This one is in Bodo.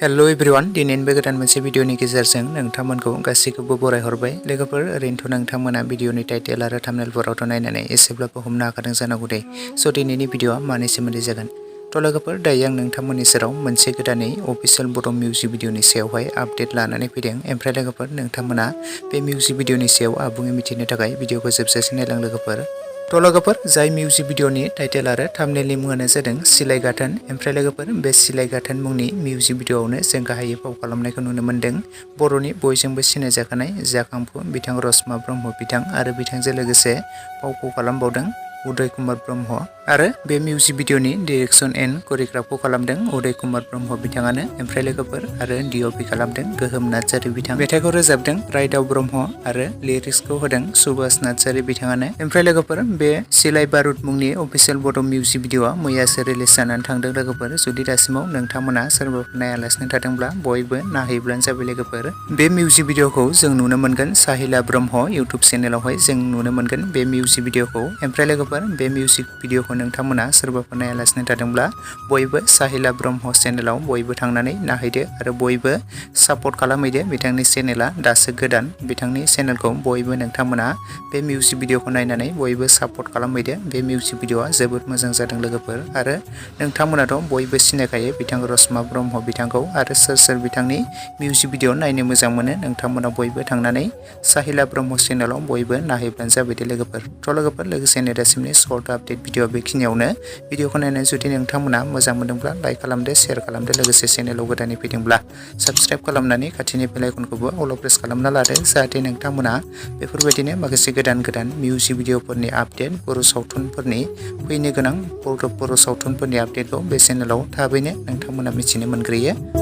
हेलो एभ्रिवान दिनैनिबो गोदान मोनसे भिडिअनि गेजेरजों नोंथांमोनखौ गासैखौबो बरायहरबाय। लोगोफोर ओरैनोथ' नोंथांमोना भिडिअनि टाइटेल आरो थाम्बनेलफोरावथ' नायनानै एसेब्लाबो हमनो हाखादों जानांगौ दे। स' दिनैनि भिडिअआ मानि सोमोन्दै जागोन। थ' लोगोफोर दायो आं नोंथांमोननि सेराव मोनसे गोदानै अफिसियेल बड' मिउजिक भिडिअनि सायावहाय आपडेट लानानै फैदों। ओमफ्राय लोगोफोर नोंथांमोना बे मिउजिक भिडिअनि सायाव आबुङै मिथिनो थाखाय भिडिअखौ जोबजासिम नायलां लोगोफोर। थ' लोगोफोर जाय मिउजिक भिडिअनि टाइटेल आरो थाम्बनेलनि मुङानो जादों सिलाइ गाथोन। ओमफ्राय लोगोफोर बे सिलाइ गाथोन मुंनि मिउजिक भिडिअआवनो जों गाहायै फाव खालामनायखौ नुनो मोन्दों बर'नि बयजोंबो सिनायजाखानाय जाखांफु बिथां रश्मा ब्रह्म बिथां आरो बिथांजों लोगोसे फावखौ खालामबावदों उदय कुमार ब्रह्म आरो बे मिउजिक भिडिअनि डिरेक्सन एन्ड करिय'ग्राफखौ खालामदों उदय कुमार ब्रह्म बिथाङानो। ओमफ्राय लोगोफोर आरो डिअपि खालामदों गोहोम नार्जारि बिथां। मेथाइखौ रोजाबदों रायदाव ब्रह्म आरो लिरिक्सखौ होदों सुबास नार्जारि बिथाङानो। ओमफ्राय लोगोफोर बे सिलाइ बारुद मुंनि अफिसियेल बड' मिउजिक भिडिअआ मैयासो रिलिज जानानै थांदों लोगोफोर। जुदि दासिमाव नोंथांमोना सोरबाफोर नायालासिनो थादोंब्ला बयबो नायहैब्लानो जाबाय लोगोफोर। बे मिउजिक भिडिअखौ जों नुनो मोनगोन साहिला ब्रह्म इउटुब चेनेलावहाय जों नुनो मोनगोन बे मिउजिक भिडिअखौ। ओमफ्राय लोगोफोर बे मिउजिक भिडिअखौ नोंथांमोना सोरबाफोर नायालासिनो थादोंब्ला बयबो साहिला ब्रह्म चेनेलाव बयबो थांनानै नायहैदो आरो बयबो सापर्ट खालामहैदो। बिथांनि चेनेला दासो गोदान, बिथांनि चेनेलखौ बयबो नोंथांमोना बे मिउजिक भिडिअखौ नायनानै बयबो सापर्ट खालामहैदो। बे मिउजिक भिडिअआ जोबोद मोजां जादों लोगोफोर आरो नोंथांमोनाथ' बयबो सिनायखायो बिथां रश्मा ब्रह्म बिथांखौ आरो सोर सोर बिथांनि मिउजिक भिडिअ नायनो मोजां मोनो नोंथांमोना बयबो थांनानै साहिला ब्रह्म चेनेलाव बयबो नायहैब्लानो जाबाय दे लोगोफोर। थ' लोगोफोर लोगोसेनो दासिमनि सर्ट आपडेट भिडिअ बेखिनियावनो। भिडिअखौ नायनानै जुदि नोंथांमोना मोजां मोनदोंब्ला लाइक खालामदो, शेयार खालामदो, लोगोसे चेनेलाव गोदानै फैदोंब्ला साबस्क्राइब खालामनानै खाथिनि बेल आइकनखौबो अल प्रेस खालामना लादो जाहाथे नोंथांमोना बेफोरबायदिनो माखासे गोदान गोदान मिउजिक भिडिअफोरनि आपडेट बर' सावथुनफोरनि फैनो गोनां बर' सावथुनफोरनि आपडेटखौ बे चेनेलाव थाबैनो नोंथांमोना मिथिनो मोनग्रोयो।